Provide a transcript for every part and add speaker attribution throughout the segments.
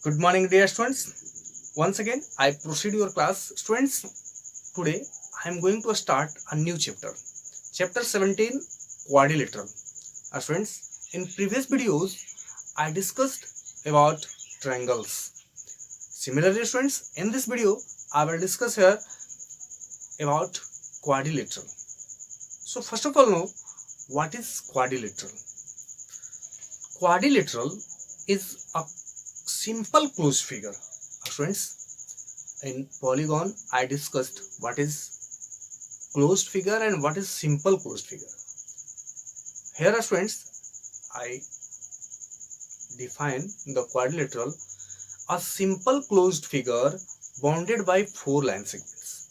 Speaker 1: Good morning, dear students. Once again, I proceed your class. Students, today I am going to start a new chapter. Chapter 17, Quadrilateral. Students, in previous videos, I discussed about triangles. Similarly, students, in this video, I will discuss here about quadrilateral. So, first of all, know what is quadrilateral. Quadrilateral is a simple closed figure. Students, in polygon, I discussed what is closed figure and what is simple closed figure. Here, students, I define the quadrilateral, a simple closed figure bounded by four line segments.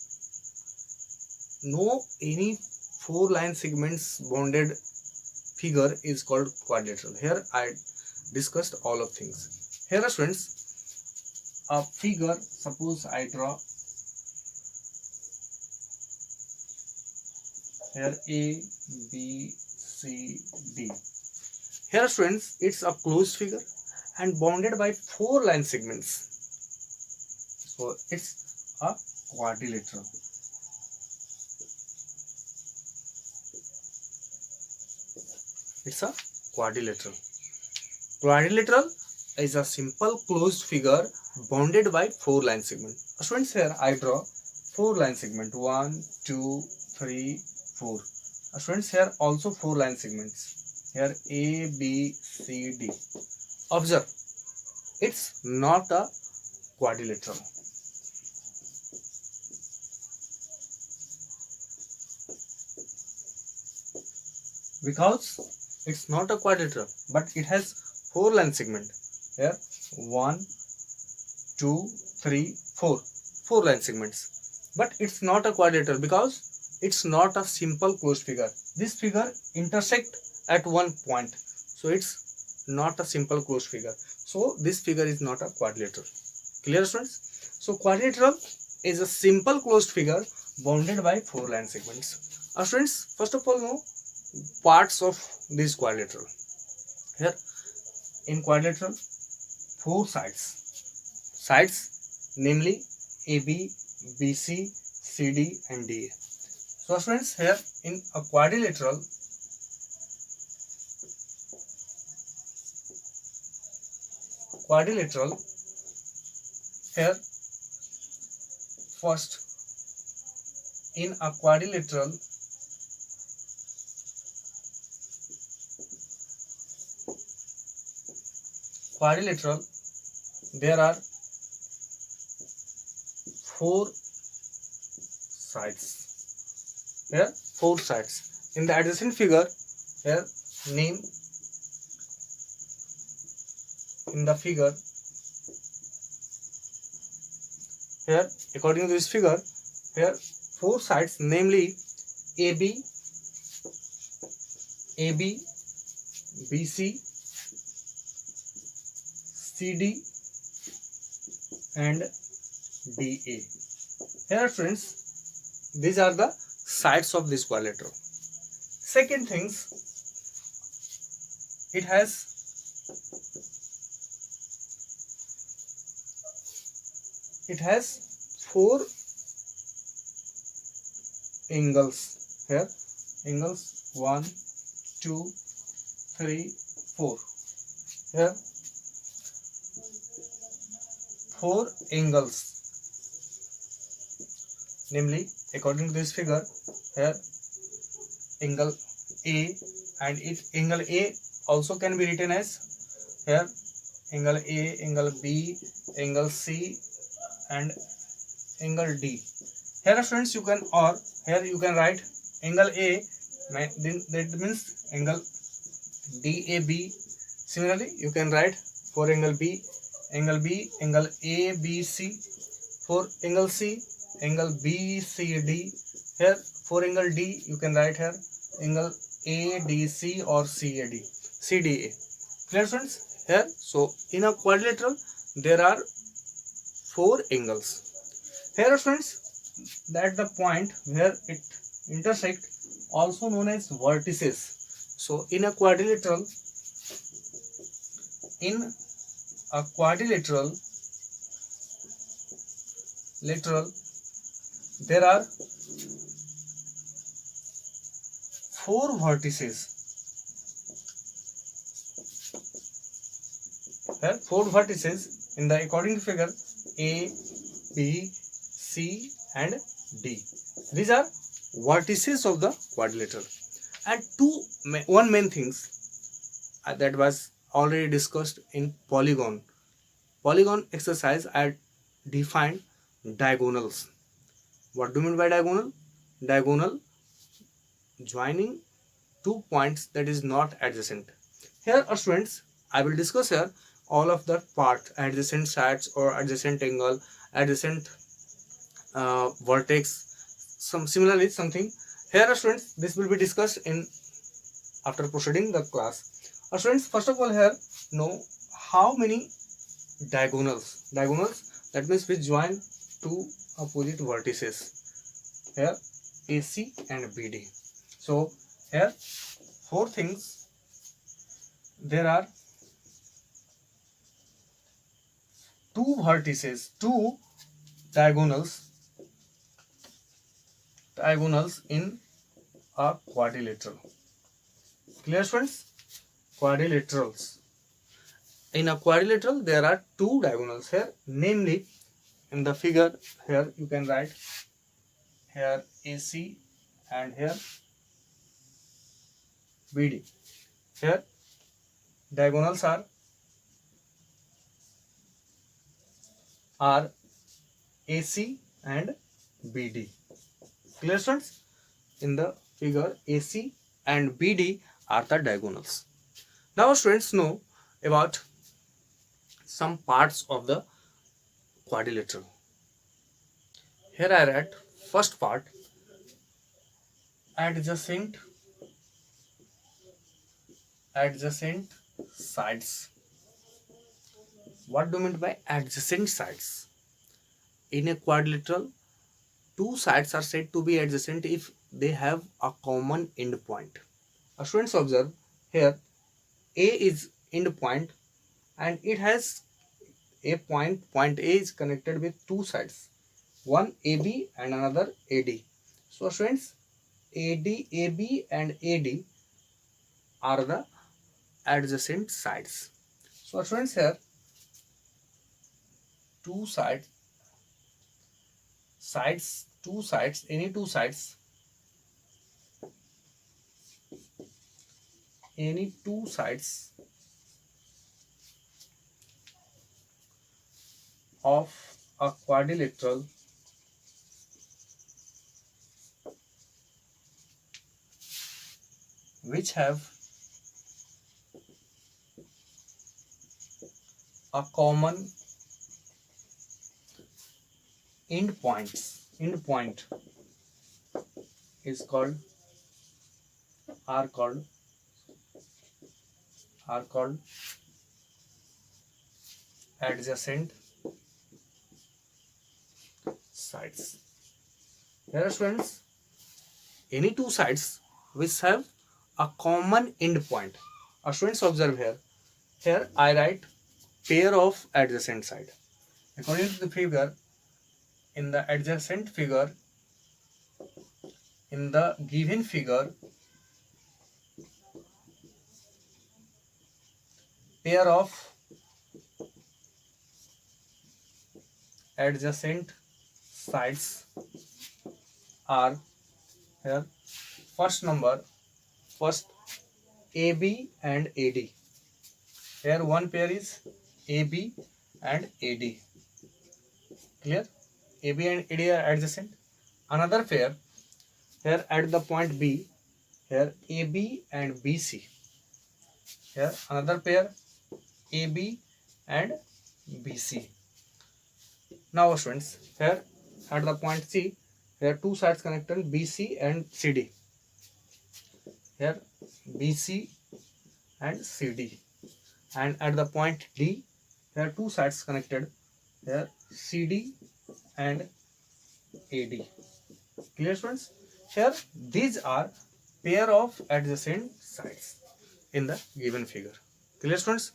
Speaker 1: No any four line segments bounded figure is called quadrilateral. Here I discussed all of things. Here, students, a figure, suppose I draw here A, B, C, D. Here, students, it's a closed figure and bounded by four line segments. So it's a quadrilateral. It's a quadrilateral. Quadrilateral is a simple closed figure bounded by four line segments. Students, here I draw four line segment 1, 2, 3, 4. Students, here also four line segments. Here A, B, C, D. Observe, it's not a quadrilateral. Because it's not a quadrilateral, but it has four line segment. Here 1, 2, 3, 4. Four line segments. But it's not a quadrilateral because it's not a simple closed figure. This figure intersect at one point. So it's not a simple closed figure. So this figure is not a quadrilateral. Clear, students? So quadrilateral is a simple closed figure bounded by four line segments. Students, first of all, know parts of this quadrilateral. Here in quadrilateral, four sides, namely AB, BC, CD and DA. So students, here in a quadrilateral, here first in a quadrilateral, there are four sides. Here four sides. In the adjacent figure, here name in the figure. Here according to this figure, here four sides, namely AB, BC, CD and DA. Here friends, these are the sides of this quadrilateral. Second things, it has four angles. Here angles 1, 2, 3, 4. Here four angles, namely according to this figure, here angle A, and if angle A also can be written as here angle A, angle B, angle C and angle D. Here friends, you can, or here you can write angle A, that means angle DAB. Similarly, you can write for angle B, angle ABC, for angle C, angle BCD. Here for angle D, you can write here angle ADC or CDA. Clear friends? Here, so in a quadrilateral, there are four angles. Here friends, that the point where it intersect, also known as vertices. So in a quadrilateral, in a quadrilateral there are four vertices. Here four vertices in the according to figure A, B, C and D. These are vertices of the quadrilateral. And one main things that was already discussed in polygon exercise. I defined diagonals. What do you mean by diagonal? Diagonal joining two points that is not adjacent. Here students, I will discuss here all of the part, adjacent sides or adjacent angle, adjacent vertex, some similarly something. Here students, this will be discussed in after proceeding the class. Students, first of all here know how many diagonals. That means we join two opposite vertices. Here AC and BD. So here four things. There are two vertices, two diagonals in a quadrilateral. Clear friends? Quadrilaterals. In a quadrilateral there are two diagonals here, namely in the figure here you can write here AC and here BD. Here diagonals are AC and BD. Clear friends? In the figure AC and BD are the diagonals. Now students know about some parts of the quadrilateral. Here I write first part, adjacent sides. What do you mean by adjacent sides? In a quadrilateral, two sides are said to be adjacent if they have a common endpoint. Students observe here A is endpoint and it has a point A is connected with two sides, one AB and another AD. So students, AB and AD are the adjacent sides. So students, here two sides, any two sides of a quadrilateral which have a common endpoint is called adjacent sides. Here students, any two sides which have a common endpoint. Students observe here I write pair of adjacent side. According to the figure, in the adjacent figure, in the given figure, pair of adjacent sides are here first AB and AD. Here one pair is AB and AD. Clear? AB and AD are adjacent. Another pair here at the point B, here AB and BC. Here another pair AB and BC. Now students, here at the point C, here two sides connected BC and CD. Here BC and CD. And at the point D, there are two sides connected, here CD and AD. Clear students? Here these are pair of adjacent sides in the given figure. Clear students?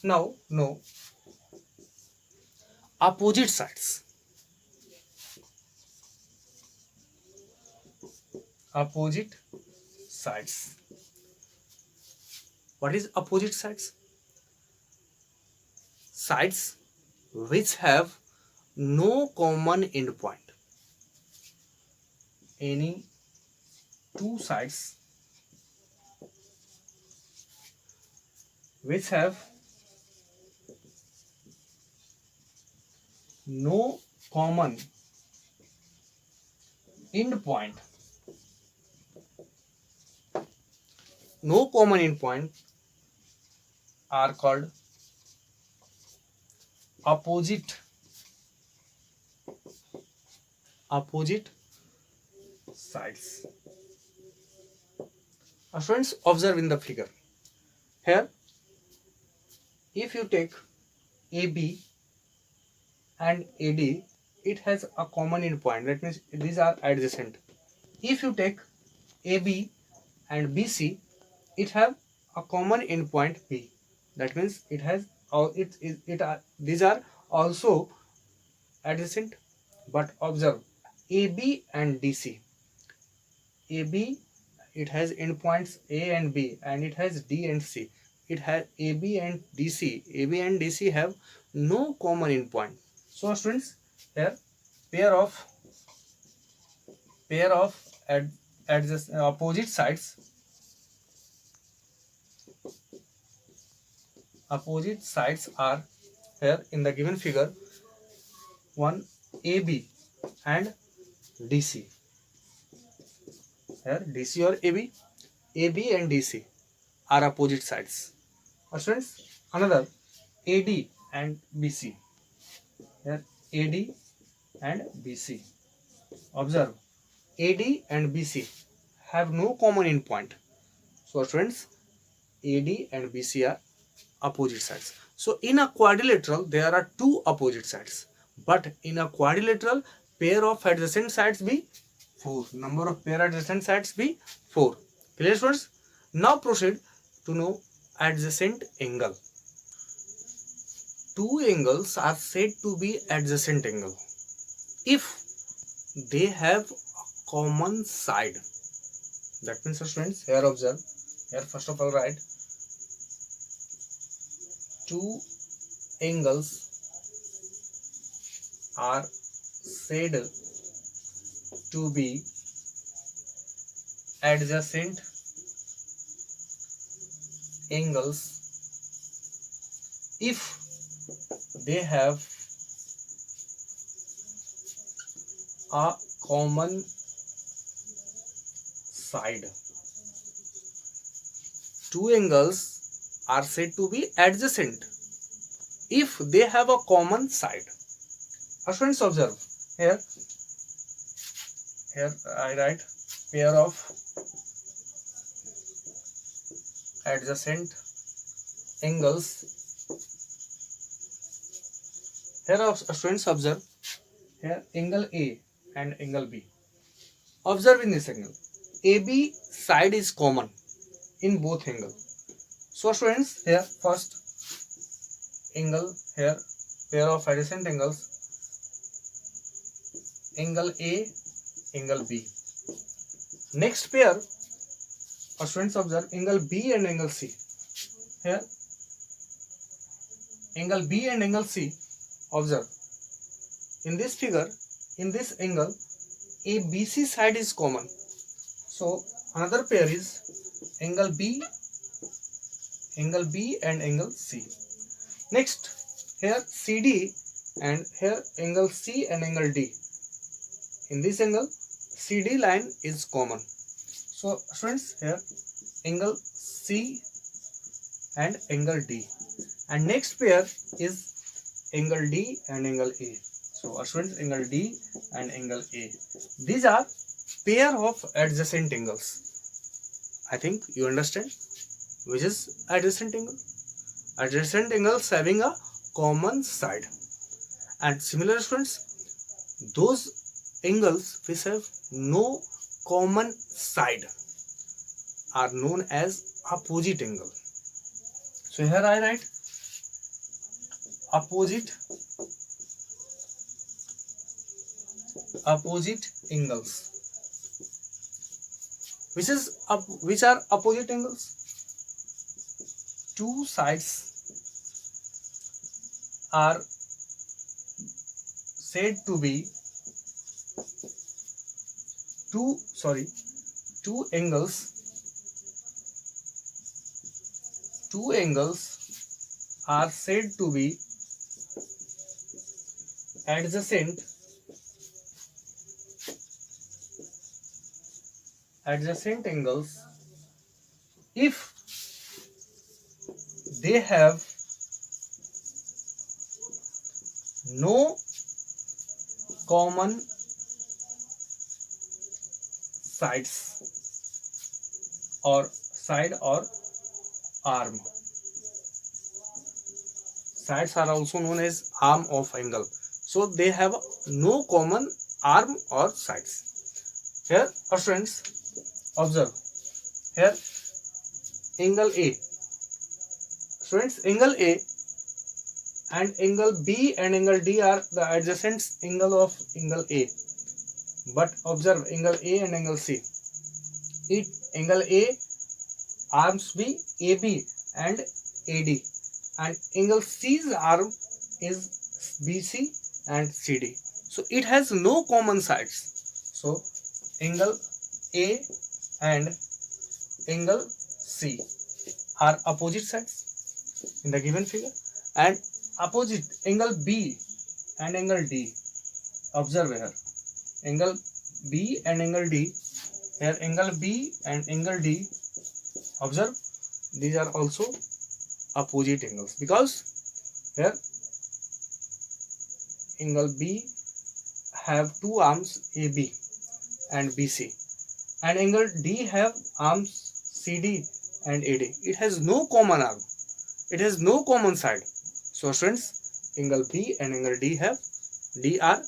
Speaker 1: Now know opposite sides. Opposite sides. What is opposite sides? Sides which have no common endpoint. Any two sides which have no common endpoint. No common endpoint are called opposite sides. Students, observe in the figure. Here, if you take AB and AD, it has a common endpoint. That means these are adjacent. If you take AB and BC, it have a common endpoint B. That means it has all these are also adjacent. But observe AB and DC. AB, it has endpoints A and B, and it has D and C. It has AB and DC. AB and DC have no common endpoint. So students, here pair of opposite sides. Opposite sides are here in the given figure. One AB and DC. Here DC or AB, AB and DC are opposite sides. Students, another AD and BC. Here AD and BC. Observe, AD and BC have no common endpoint. So students, AD and BC are opposite sides. So in a quadrilateral there are two opposite sides, but in a quadrilateral pair of adjacent sides be 4. Number of pair adjacent sides be 4. Clear students? Now proceed to know adjacent angle. Two angles are said to be adjacent angle if they have a common side. That means students, here observe, here first of all write two angles are said to be adjacent angles if they have a common side. Two angles are said to be adjacent if they have a common side. Students, observe here I write pair of adjacent angles. Here students, observe here angle A and angle B. Observe in this angle, AB side is common in both angles. So students, here first angle, here pair of adjacent angles, angle A, angle B. Next pair, students, observe angle B and angle C. Here angle B and angle C. Observe in this figure, in this angle ABC side is common. So another pair is angle B and angle C. Next, here CD and here angle C and angle D. In this angle CD line is common. So students, here angle C and angle D. And next pair is angle D and angle A. So students, angle D and angle A. These are pair of adjacent angles. I think you understand which is adjacent angle. Adjacent angles having a common side. And similar students, those angles which have no common side are known as opposite angle. So here I write opposite opposite angles. Which are opposite angles? Two sides are said to be two angles are said to be adjacent angles if they have no common sides or side or arm. Sides are also known as arm of angle. So they have no common arm or sides. Here, friends, observe. Here, angle A. Friends, angle A and angle B and angle D are the adjacent angle of angle A. But observe angle A and angle C. Angle A arms be AB and AD, and angle C's arm is BC and CD. So it has no common sides. So angle A and angle C are opposite sides in the given figure, and opposite angle B and angle D. Observe here angle B and angle D. Here angle B and angle D. Observe, these are also opposite angles because here angle B have two arms AB and BC, and angle D have arms CD and AD. It has no common arm. It has no common side. So friends, angle B and angle D are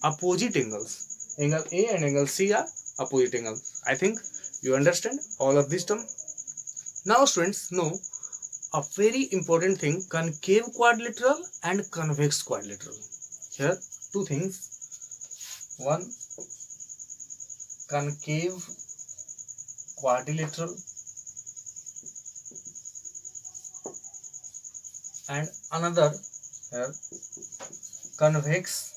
Speaker 1: opposite angles. Angle A and angle C are opposite angles. I think you understand all of this term. Now students, know a very important thing: concave quadrilateral and convex quadrilateral. Here two things. One, concave quadrilateral, and another here convex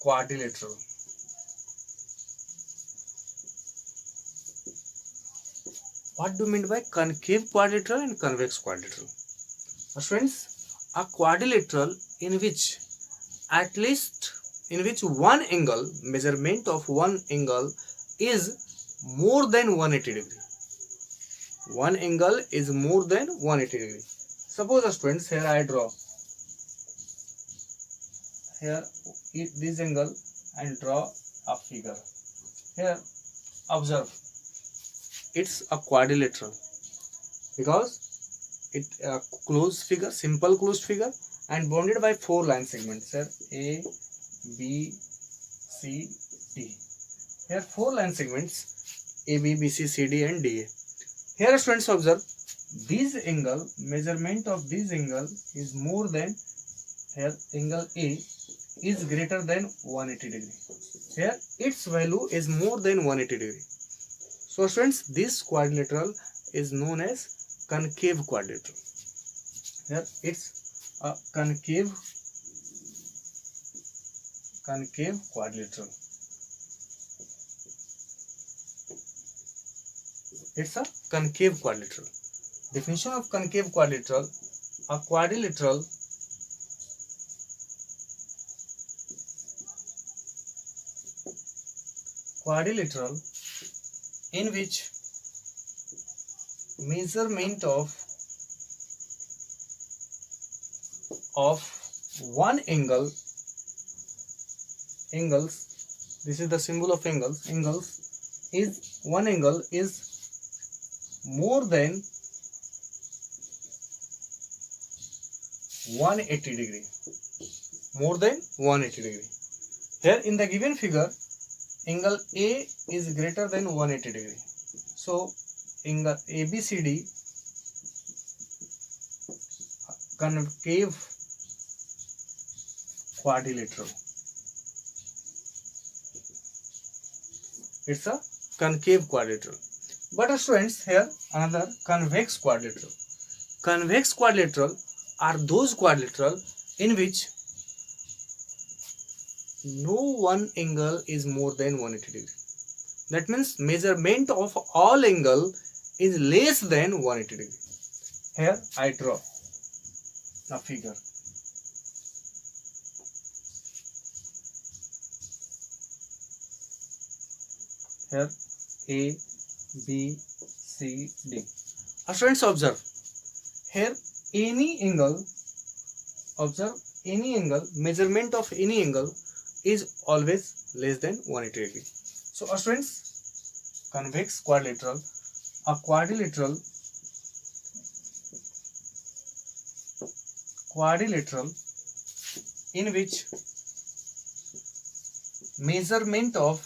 Speaker 1: quadrilateral. What do you mean by concave quadrilateral and convex quadrilateral? Friends, a quadrilateral in which one angle, measurement of one angle is more than 180 degree. One angle is more than 180 degree. Suppose friends, here I draw here this angle and draw a figure. Here observe, it's a quadrilateral because it closed figure, simple closed figure, and bounded by 4 line segments. Here A, B, C, D. Here 4 line segments A, B, B, C, C, D and D, A. Here students observe, this angle, measurement of this angle is more than, here angle A is greater than 180 degree. Here its value is more than 180 degree. So students, this quadrilateral is known as concave quadrilateral. Here it's a concave quadrilateral. It's a concave quadrilateral. Definition of concave quadrilateral: a quadrilateral in which measurement of one angles, this is the symbol of angles is one angle is more than 180 degree. More than 180 degree. Here in the given figure, angle A is greater than 180 degree. So angle ABCD, concave quadrilateral. It's a concave quadrilateral. But students, here another convex quadrilateral. Convex quadrilateral are those quadrilateral in which no one angle is more than 180 degree. That means measurement of all angle is less than 180 degree. Here I draw a figure. Here A, B, C, D. Students, observe here any angle. Observe any angle. Measurement of any angle is always less than 180 degree. So students, convex quadrilateral, a quadrilateral in which measurement of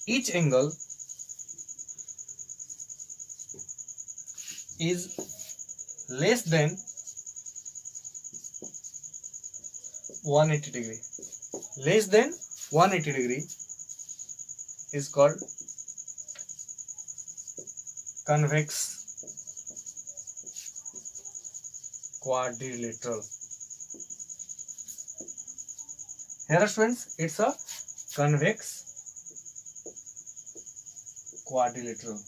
Speaker 1: each angle is less than 180 degree. Less than 180 degree is called convex quadrilateral. Here students, it's a convex quadrilateral.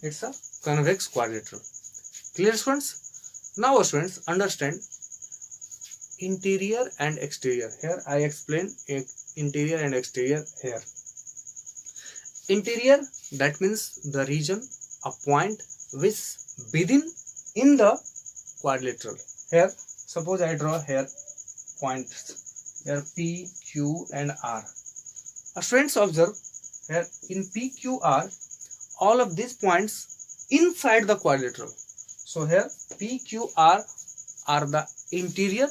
Speaker 1: It's a convex quadrilateral. Clear students? Now students, understand interior and exterior. Here I explain interior and exterior here. Interior, that means the region, a point which within in the quadrilateral. Here suppose I draw here points. Here P, Q and R. Students, observe here in P, Q, R, all of these points inside the quadrilateral. So here P, Q, R are the interior,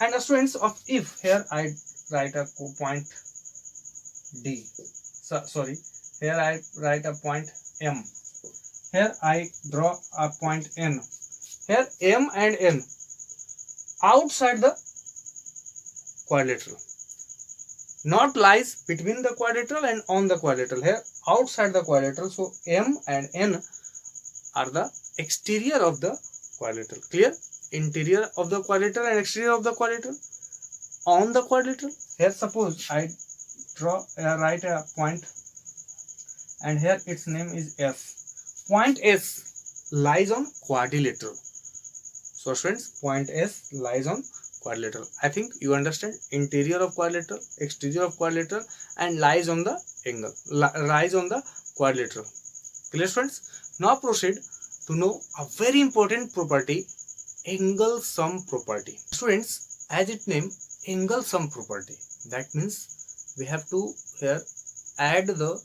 Speaker 1: and students, of if here I write a point D. Sorry, here I write a point M. Here I draw a point N. Here M and N outside the quadrilateral, not lies between the quadrilateral and on the quadrilateral. Here outside the quadrilateral, so M and N are the exterior of the quadrilateral. Clear? Interior of the quadrilateral and exterior of the quadrilateral. On the quadrilateral, here suppose I write a point, and here its name is S. Point S lies on quadrilateral. So students, point S lies on quadrilateral. I think you understand interior of quadrilateral, exterior of quadrilateral, and lies on the angle, lies on the quadrilateral. Clear students? Now proceed to know a very important property, angle sum property. Students, as it name, angle sum property, that means we have to here add the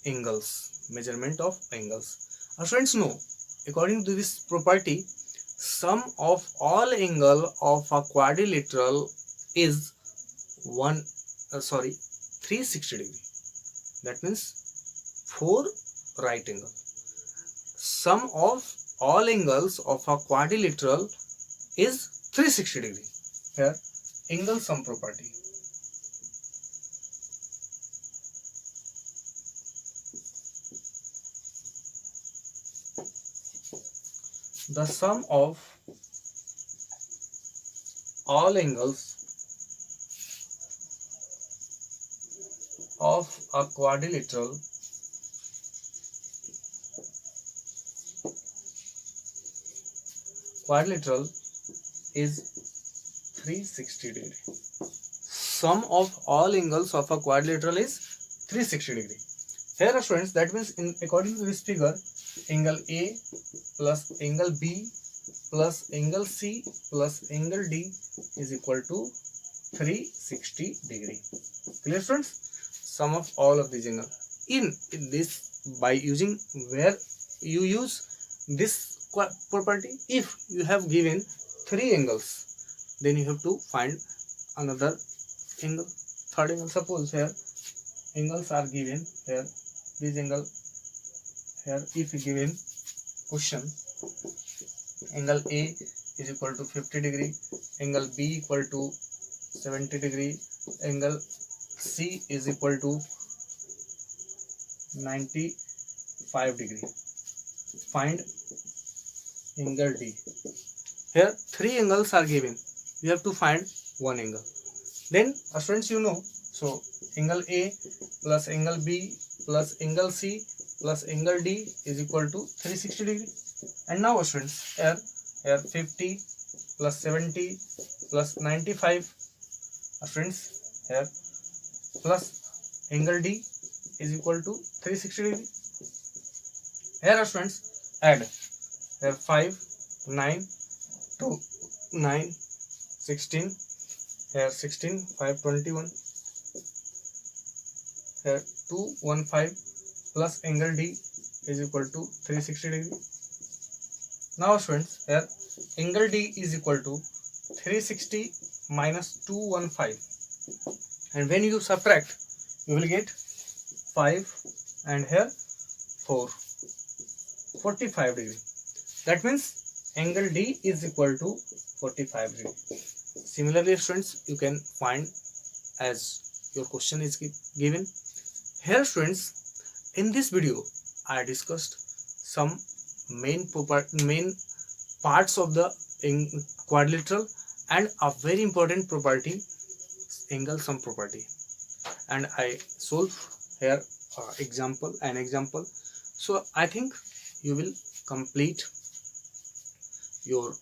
Speaker 1: angles, measurement of angles. Students, know according to this property, sum of all angle of a quadrilateral is 360 degree. That means 4 right angle. Sum of all angles of a quadrilateral is 360 degree. Here angle sum property. The sum of all angles of a quadrilateral is 360 degree. Sum of all angles of a quadrilateral is 360 degree. Here students, that means according to this figure, angle A plus angle B plus angle C plus angle D is equal to 360 degree. Clear students? Sum of all of these angles. In this, by using where you use this property, if you have given 3 angles, then you have to find another angle, third angle. Suppose here angles are given here, this angle here, if given question angle A is equal to 50 degree, angle B equal to 70 degree, angle C is equal to 95 degree. Find angle D. Here three angles are given, you have to find one angle. Then students, you know, so angle A plus angle B plus angle C plus angle D is equal to 360 degree. And now students, here 50 plus 70 plus 95, students, here plus angle D is equal to 360 degree. Here students, add here 5 9 2 9 16, here 16 5 21, here 215 plus angle D is equal to 360 degree. Now students, here angle D is equal to 360 minus 215, and when you subtract you will get 5 and here 4, 45 degree. That means angle D is equal to 45 degree. Similarly students, you can find as your question is given. Here students, in this video I discussed some main parts of the quadrilateral and a very important property, angle sum property, and I solve here an example. So I think you will complete your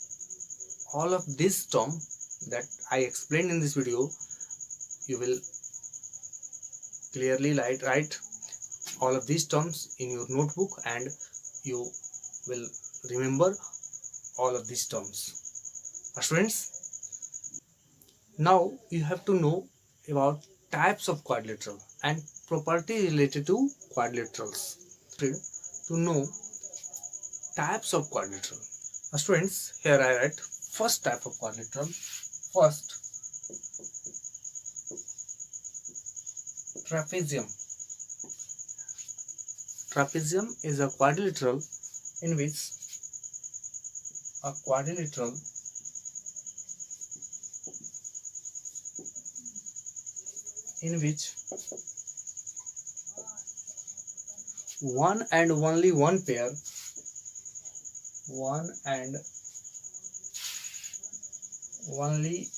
Speaker 1: all of this term that I explained in this video. You will clearly write all of these terms in your notebook and you will remember all of these terms. Students, now you have to know about types of quadrilateral and property related to quadrilaterals. To know types of quadrilateral, students, here I write first type of quadrilateral. First, trapezium. Trapezium is a quadrilateral in which one and only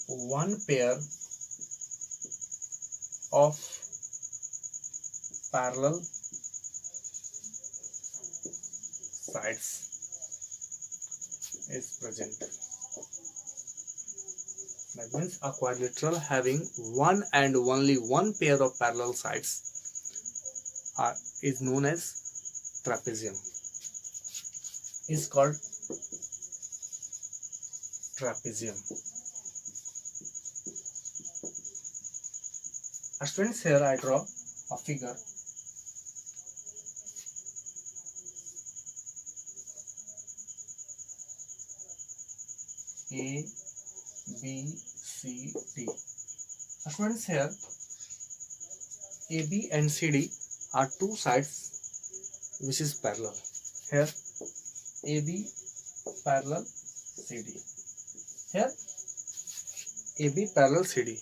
Speaker 1: one pair of parallel sides is present. That means a quadrilateral having one and only one pair of parallel sides is known as trapezium. Is called trapezium. Students, here I draw a figure. A, B, C, D. Students, here AB and CD are two sides which is parallel. Here AB parallel CD. Here AB parallel CD.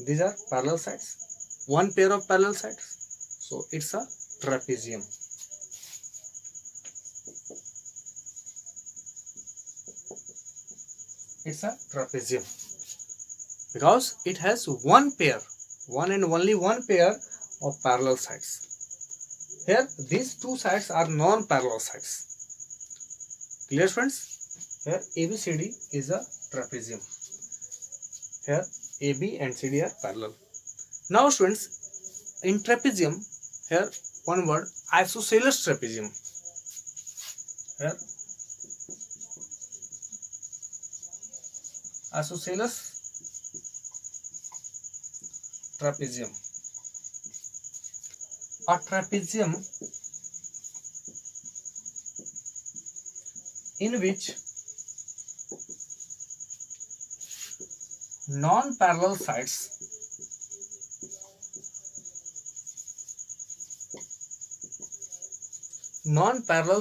Speaker 1: These are parallel sides. One pair of parallel sides. So it's a trapezium. It's a trapezium because it has one and only one pair of parallel sides. Here these two sides are non-parallel sides. Clear friends? Here ABCD is a trapezium. Here AB and CD are parallel. Now students, in trapezium, here one word, isosceles trapezium. Here isosceles trapezium. A trapezium in which non-parallel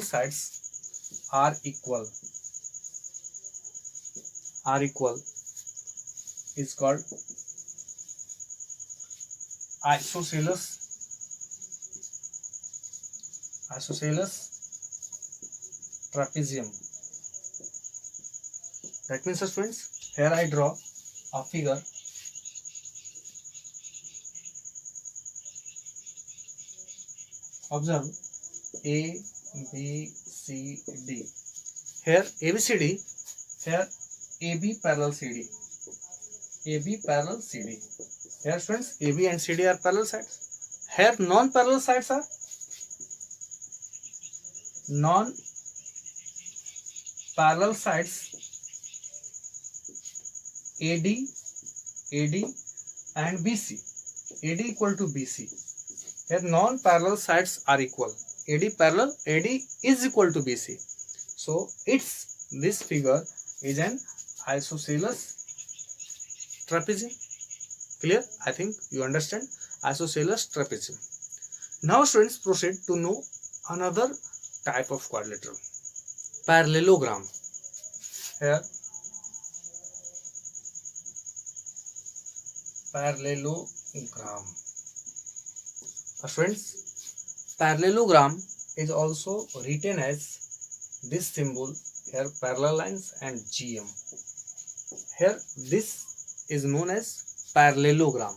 Speaker 1: sides are equal. are equal is called isosceles trapezium. That means, students, here I draw a figure. Observe A, B, C, D. Here ABCD, here AB parallel CD. AB parallel CD. Here students, AB and CD are parallel sides. Here non-parallel sides are non-parallel sides AD, AD and BC. AD equal to BC. Here non-parallel sides are equal. AD parallel, AD is equal to BC. So this figure is an isosceles trapezium. Clear? I think you understand isosceles trapezium. Now students, proceed to know another type of quadrilateral, parallelogram. Here parallelogram. Friends, parallelogram is also written as this symbol here, parallel lines and GM. Here this is known as parallelogram,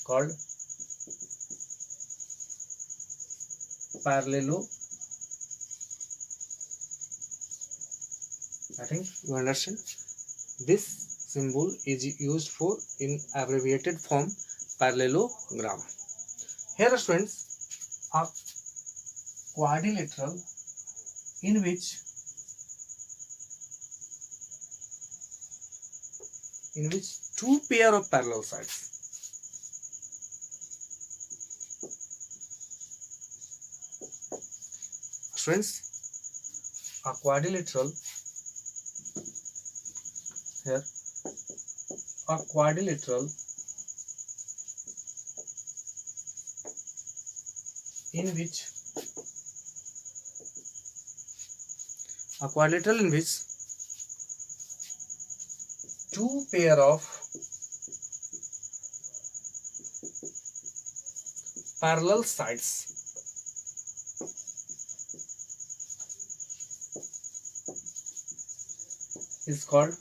Speaker 1: called parallelogram. I think you understand. This symbol is used for in abbreviated form parallelogram. Here students, a quadrilateral in which two pair of parallel sides students, a quadrilateral here, a quadrilateral in which two pair of parallel sides is called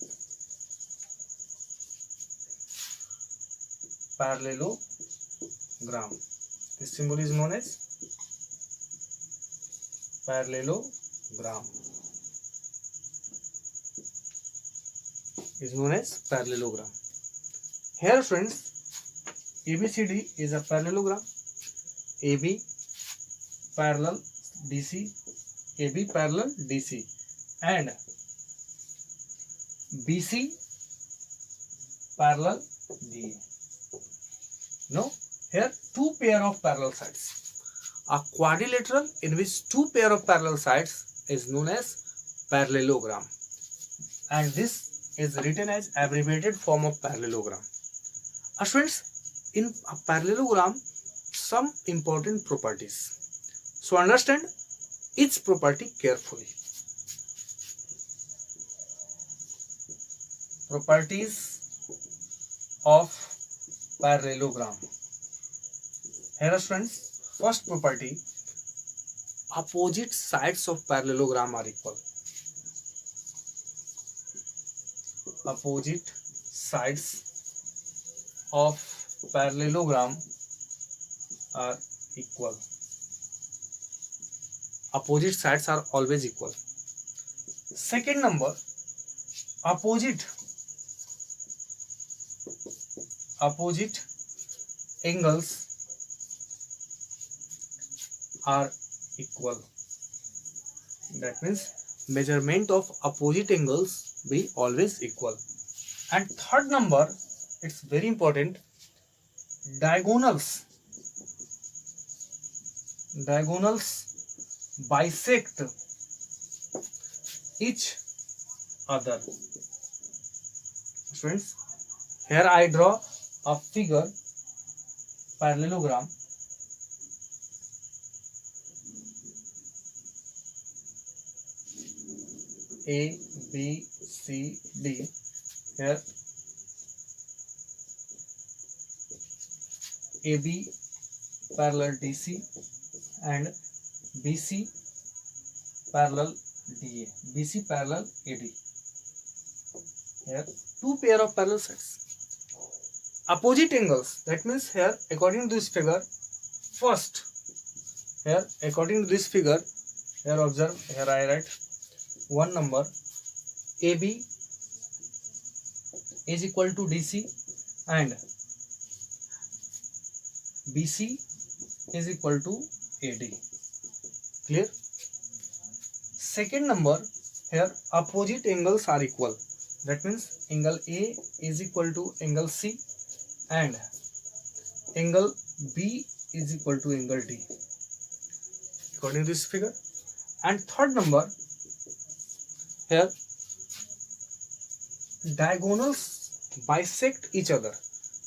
Speaker 1: parallelogram. This symbol is known as parallelogram. Here friends, ABCD is a parallelogram. AB parallel DC, AB parallel DC, and BC parallel DA. No, here two pair of parallel sides. A quadrilateral in which two pair of parallel sides is known as parallelogram, and this is written as abbreviated form of parallelogram. Students, in a parallelogram, some important properties. So understand each property carefully. Properties of parallelogram. Here students, first property, opposite sides of parallelogram are equal. Opposite sides of parallelogram are equal. Opposite sides are always equal. Second number, opposite angles are equal. That means measurement of opposite angles be always equal. And third number, it's very important, diagonals bisect each other. Friends, here I draw a figure, parallelogram. A, B, C, D. here AB parallel DC and BC parallel DA, BC parallel AD. Here two pair of parallel sides. Opposite angles, that means here according to this figure, first here according to this figure, here observe, here I write one number AB is equal to DC and BC is equal to AD. Clear? Second number, here opposite angles are equal. That means angle A is equal to angle C and angle B is equal to angle D. According to this figure. And third number, here diagonals bisect each other.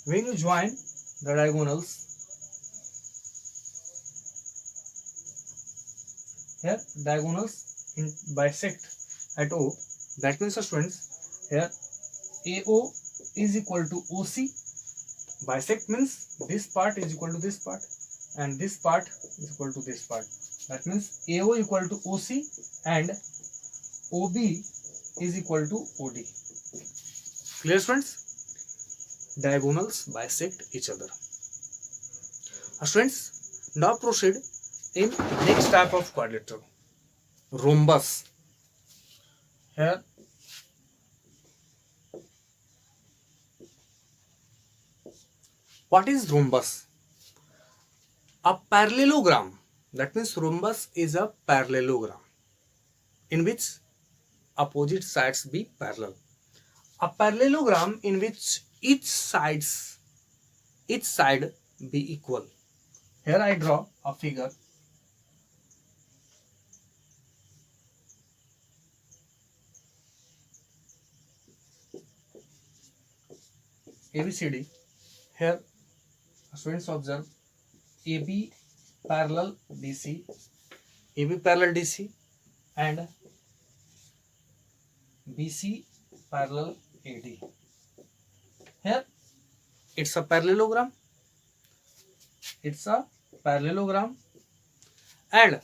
Speaker 1: When you join the diagonals, here diagonals bisect at O, that means students, here AO is equal to OC. Bisect means this part is equal to this part and this part is equal to this part. That means AO equal to OC and OB is equal to OD. Clear, friends? Diagonals bisect each other. Students, now proceed in next type of quadrilateral, rhombus. Here what is rhombus? A parallelogram. That means rhombus is a parallelogram in which opposite sides be parallel. A parallelogram in which each side be equal. Here I draw a figure. ABCD. Here students observe AB parallel DC, AB parallel DC and BC parallel AD. Here it's a parallelogram. It's a parallelogram and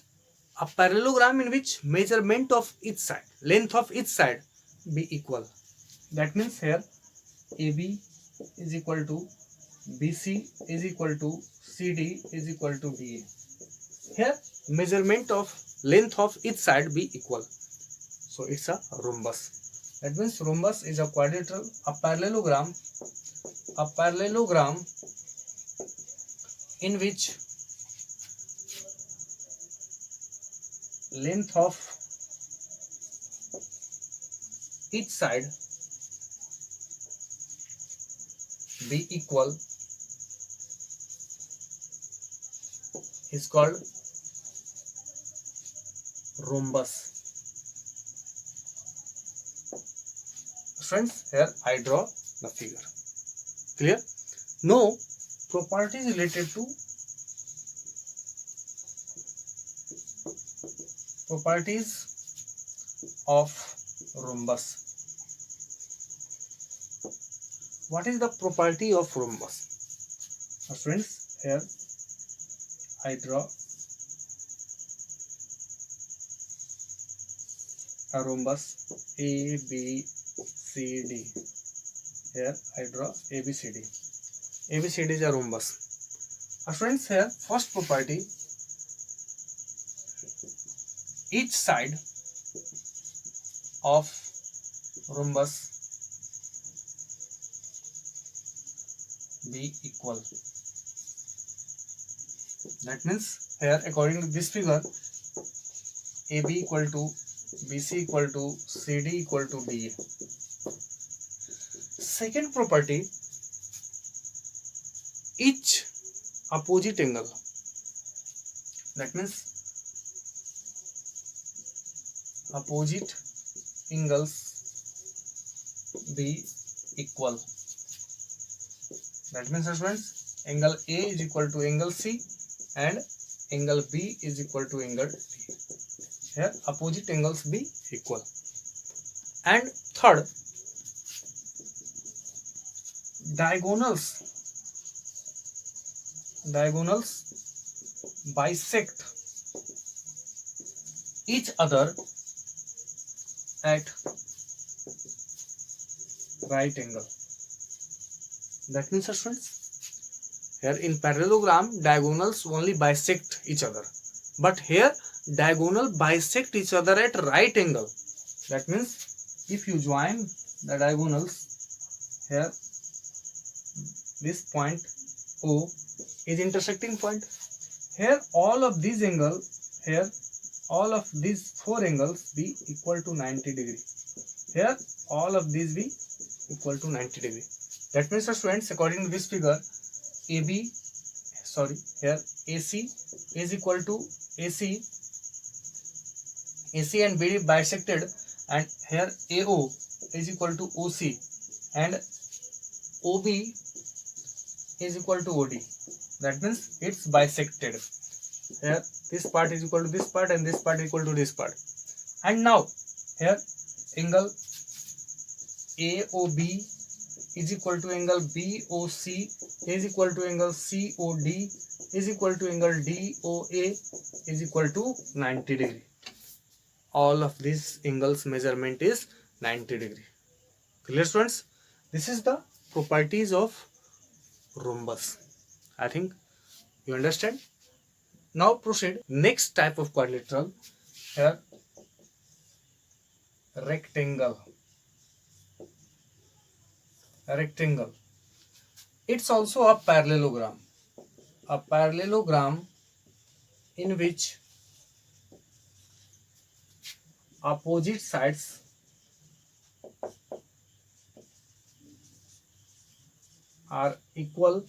Speaker 1: a parallelogram in which measurement of each side, length of each side be equal. That means here AB is equal to BC is equal to CD is equal to DA. Here measurement of length of each side be equal. So it's a rhombus. That means rhombus is a quadrilateral, a parallelogram in which length of each side be equal is called rhombus. Friends, here I draw the figure. Clear? Now, properties related to properties of rhombus. What is the property of rhombus? Friends, here I draw a rhombus A, B, C, D. Here I draw A, B, C, D. A, B, C, D is a rhombus. Friends, here first property, each side of rhombus be equal. That means here according to this figure, AB equal to BC equal to CD equal to DA. Second property, each opposite angle. That means opposite angles be equal. That means, friends, angle A is equal to angle C and angle B is equal to angle D. Here opposite angles be equal. And third, diagonals bisect each other at right angle. That means, students, here in parallelogram diagonals only bisect each other, but here diagonal bisect each other at right angle. That means if you join the diagonals here, this point O is intersecting point. Here all of these angle, here all of these four angles be equal to 90 degree. Here all of these be equal to 90 degree. That means, students, according to this figure, AB, sorry, here AC is equal to AC and BD bisected, and here AO is equal to OC and OB is equal to OD. That means it's bisected. Here this part is equal to this part and this part is equal to this part. And now here angle AOB is equal to angle BOC is equal to angle COD is equal to angle DOA is equal to 90 degree. All of these angles measurement is 90 degree. Clear, students? This is the properties of rhombus. I think you understand. Now proceed next type of quadrilateral. Here rectangle. It's also a parallelogram. A parallelogram in which opposite sides are equal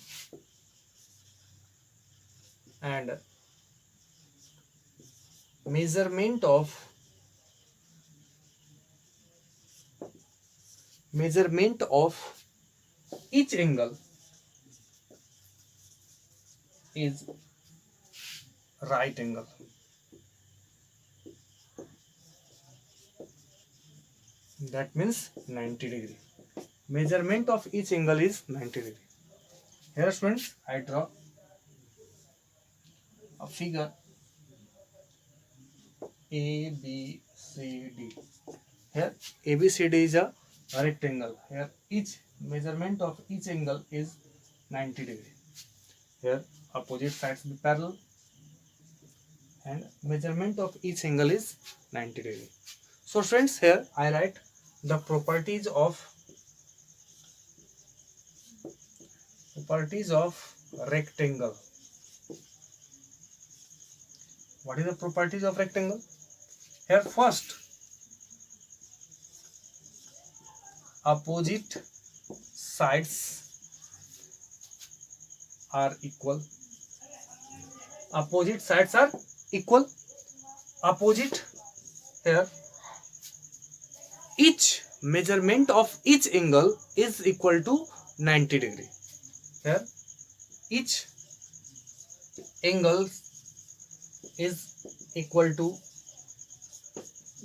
Speaker 1: and measurement of each angle is right angle. That means 90 degree. Measurement of each angle is 90 degree. Here, students, I draw a figure ABCD. Here ABCD is a rectangle. Here each measurement of each angle is 90 degree. Here opposite sides be parallel and measurement of each angle is 90 degree. So friends, here I write the properties of rectangle. What is the properties of rectangle? Here first, opposite sides are equal. Opposite sides are equal. Opposite, here each measurement of each angle is equal to 90 degree. Here each angle is equal to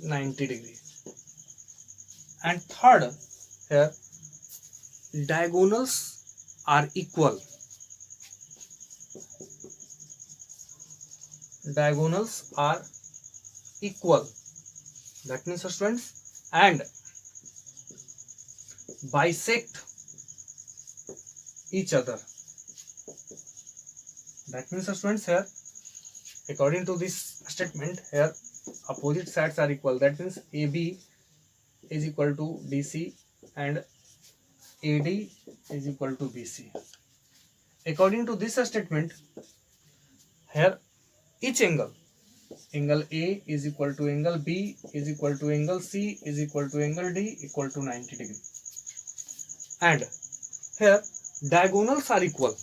Speaker 1: 90 degree. And third, here diagonals are equal. Diagonals are equal. That means, students, and bisect each other. That means, students, here according to this statement, here opposite sides are equal. That means AB is equal to DC and AD is equal to BC. According to this statement, here each angle A is equal to angle B is equal to angle C is equal to angle D equal to 90 degree. And here diagonals are equal.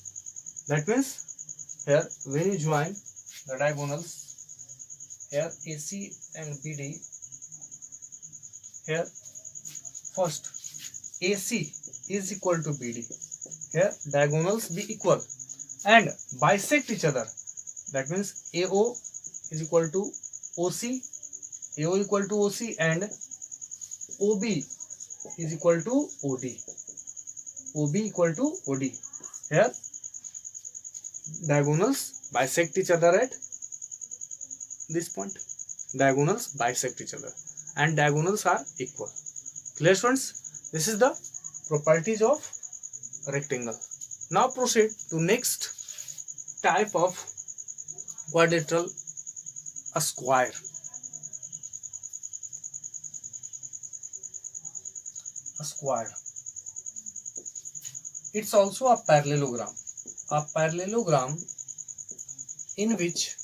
Speaker 1: That means here when you join the diagonals, here AC and BD, here first AC is equal to BD. Here diagonals be equal and bisect each other. That means AO is equal to OC, AO equal to OC and OB is equal to OD. OB equal to OD. Here diagonals bisect each other at this point. Diagonals bisect each other and diagonals are equal. Clear students? This is the properties of rectangle. Now proceed to next type of quadrilateral, a square. A square. It's also a parallelogram. A parallelogram in which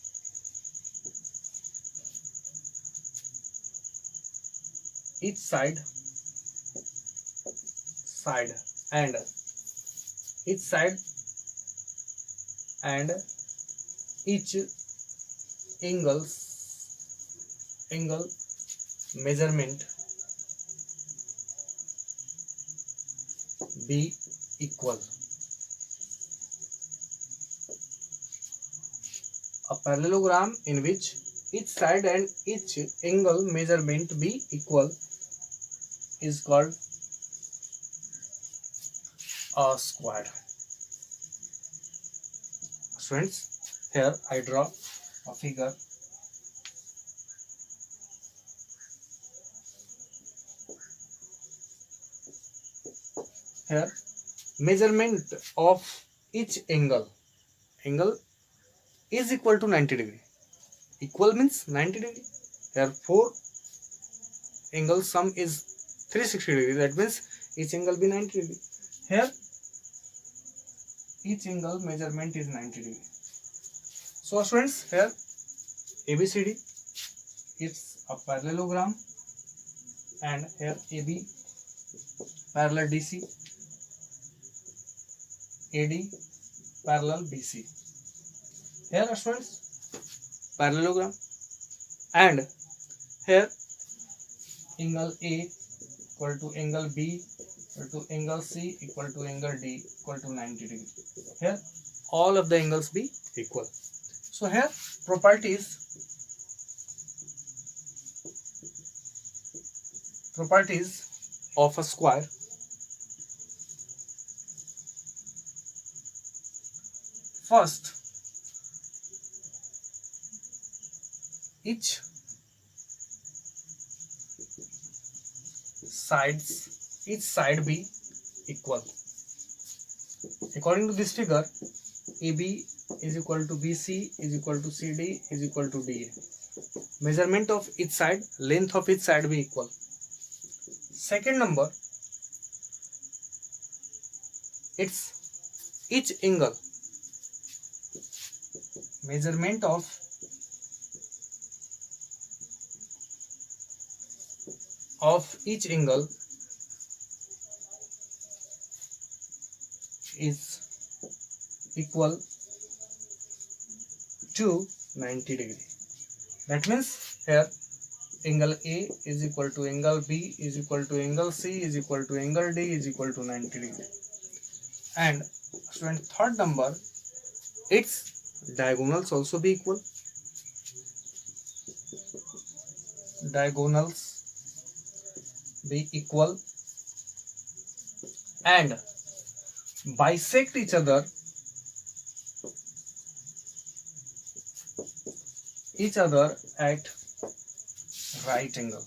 Speaker 1: each side and each side and each angle measurement be equal. A parallelogram in which each side and each angle measurement be equal is called a square. Friends, here I draw a figure. Here measurement of each angle is equal to 90 degree. Equal means 90 degree. Here 4 angle sum is 360 degree. That means each angle be 90 degree. Here each angle measurement is 90 degree. So students, here ABCD is a parallelogram, and here AB parallel DC, AD parallel BC. Here students parallelogram, and here angle A equal to angle B equal to angle C equal to angle D equal to 90 degree. Here all of the angles be equal. So here properties of a square. First, each side be equal. According to this figure, AB is equal to BC is equal to CD is equal to DA. Measurement of each side, length of each side be equal. Second number, it's each angle, measurement of each angle is equal to 90 degree. That means here angle A is equal to angle B is equal to angle C is equal to angle D is equal to 90 degree. And student, third number, its diagonals also be equal. Diagonals be equal and bisect each other at right angle.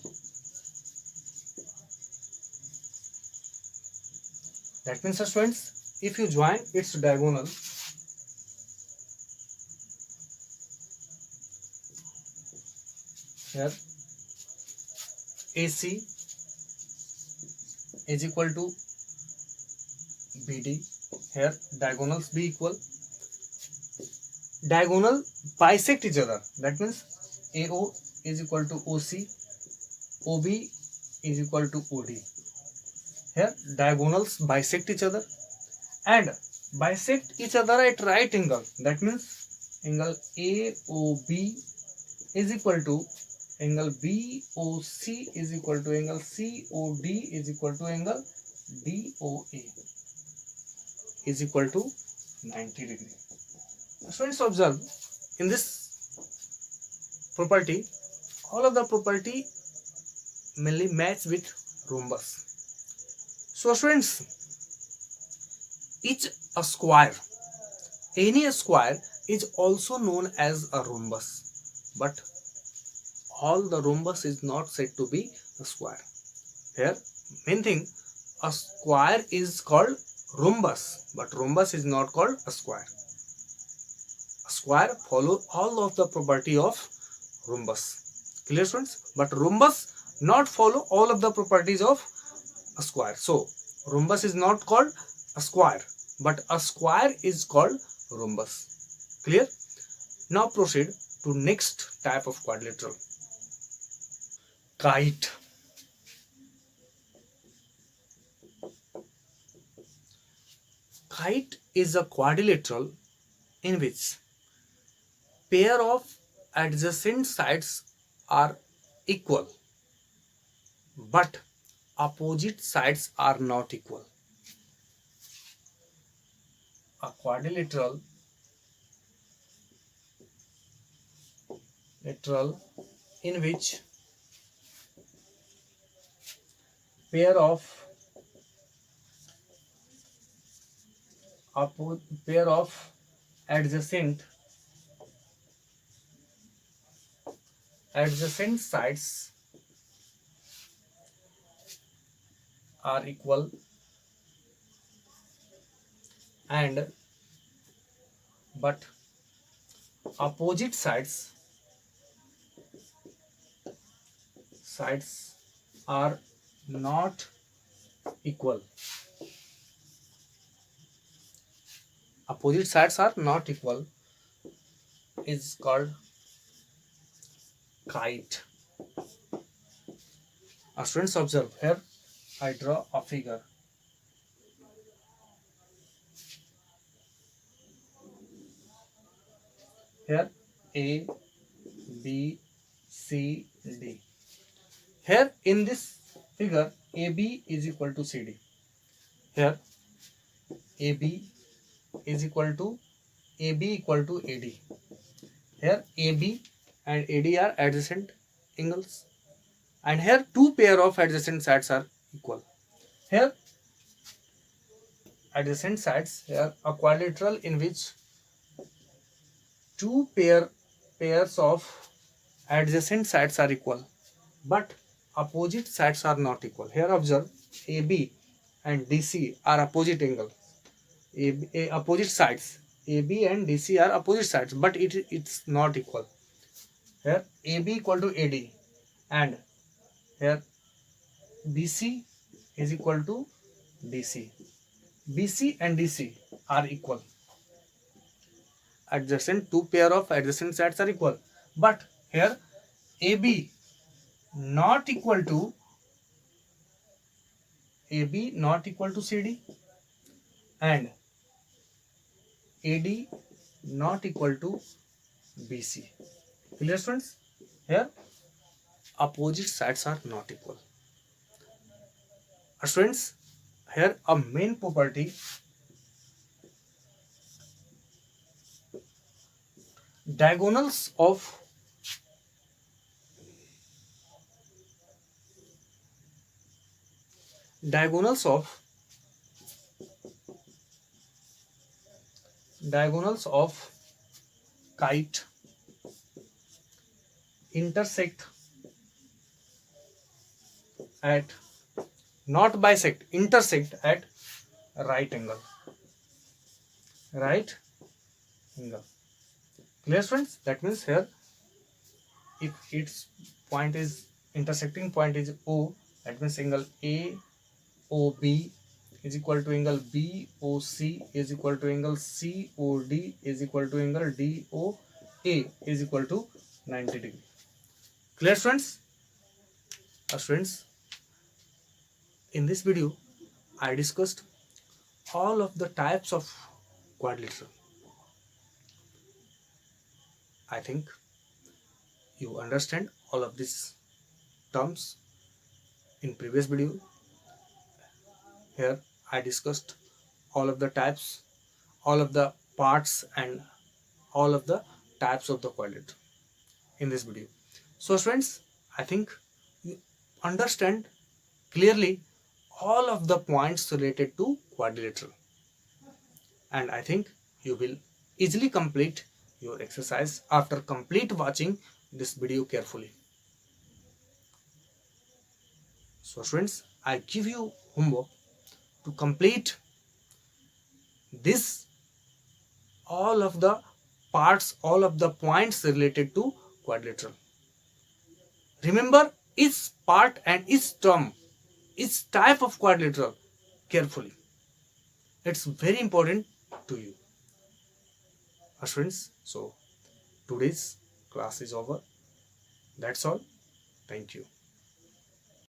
Speaker 1: That means students, if you join its diagonal, here AC is equal to BD, here diagonals be equal. Diagonal bisect each other. That means AO is equal to OC, OB is equal to OD. Here diagonals bisect each other and bisect each other at right angle. That means angle AOB is equal to angle BOC is equal to angle COD is equal to angle DOA is equal to 90 degree. Students, observe in this property, all of the property mainly match with rhombus. So students, Each a square, any square is also known as a rhombus, but all the rhombus is not said to be a square. Here, main thing, a square is called rhombus, but rhombus is not called a square. A square follow all of the property of rhombus. Clear, friends? But rhombus not follow all of the properties of a square. So rhombus is not called a square, but a square is called rhombus. Clear? Now proceed to next type of quadrilateral. Kite. Kite is a quadrilateral in which pair of adjacent sides are equal, but opposite sides are not equal. A quadrilateral in which pair of adjacent sides are equal, and but opposite sides are not equal. Opposite sides are not equal is called kite. Students, observe here. I draw a figure. Here A, B, C, D. Here in this figure, AB is equal to CD. Here AB is equal to AD. Here AB and AD are adjacent angles, and here two pair of adjacent sides are equal. Here adjacent sides, here a quadrilateral in which two pairs of adjacent sides are equal, but opposite sides are not equal. Here observe, AB and DC are opposite angle. Opposite sides. AB and DC are opposite sides, but it's not equal. Here AB equal to AD, and here BC is equal to DC. BC and DC are equal. Two pair of adjacent sides are equal, but here AB not equal to CD, and AD not equal to BC. Clear, friends? Here opposite sides are not equal. Friends, here a main property, diagonals of kite intersect at, not bisect, intersect at right angle. Clear, friends? That means here, if its point is intersecting point is O, that means angle AOB is equal to angle BOC is equal to angle COD is equal to angle DOA is equal to 90 degree. Clear, friends? Friends, in this video I discussed all of the types of quadrilateral. I think you understand all of these terms. In previous video, here I discussed all of the types, all of the parts, and all of the types of the quadrilateral in this video. So friends, I think you understand clearly all of the points related to quadrilateral. and I think you will easily complete your exercise after complete watching this video carefully. So students, I give you homework to complete this all of the parts, all of the points related to quadrilateral. Remember each part and each term, each type of quadrilateral carefully. It's very important to you, students. So today's class is over. That's all. Thank you.